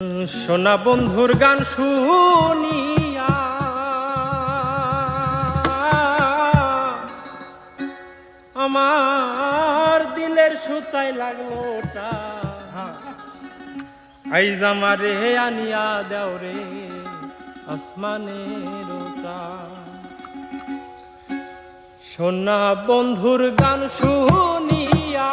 সোনা বন্ধুর গান শুনিয়া আমার দিলের সুতায় লাগলো টা আইজ আমারে আনিয়া দেও রে আসমানের সোনা বন্ধুর গান শুনিয়া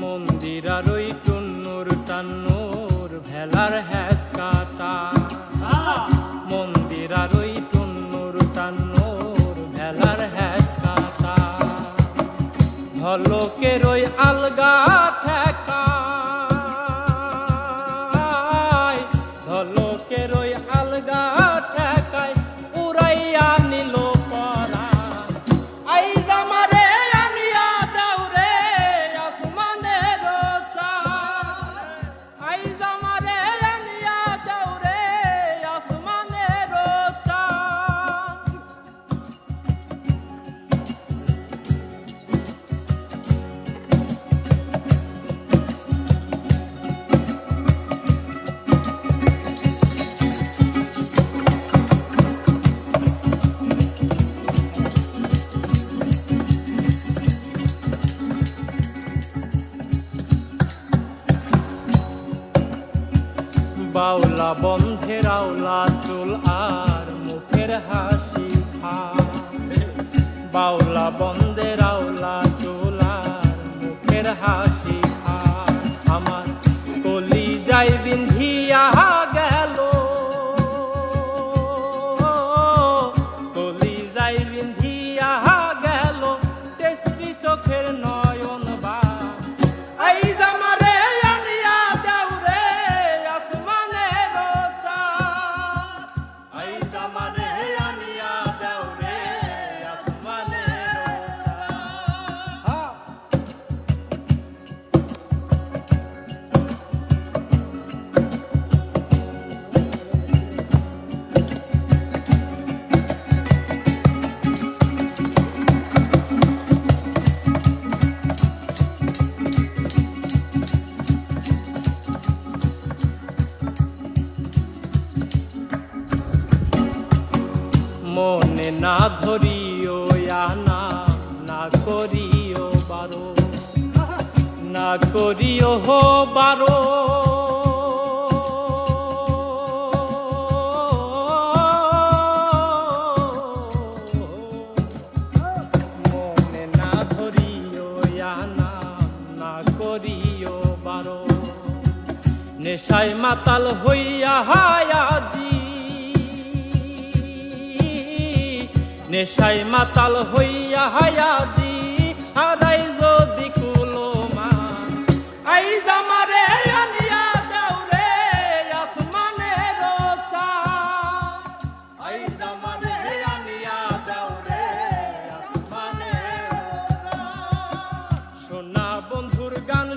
মন্দিরার ওই টুন্নুর টান্নুর ভেলার হ্যাস কাটা মন্দিরার ওই টুন্নুর টান্নুর ভেলার হ্যাস কাটা ঢলকের ওই আলগা ঠেকা ঢলকের ওই আলগা ঠেকায় উড়াইয়া নিল বাউলা বন্ধের আওলা চুল আর মুখের হাসি খা বাউলা বন্ধের আওলা চুল আর মুখের হাসি খা আমার কলি যাই বিন্ধিয়া গেল কলি যাই বিন্ধিয়া গেল তেসরি চোখের নয়ন বা মনে না ধরিও আনা না করিও বারো না করিও হো বারো মনে না ধরিও আনা না করিও বারো নেশায় মাতাল হইয়া হায়াজি নেশায় মাতাল হইয়া হায়াজি হারাই যদি কুলোমা আইজ আমারে আনিয়া দাও রে আসমানের চাঁদ আইজ আমারে আনিয়া দাও রে আসমানের চাঁদ সোনা বন্ধুর গান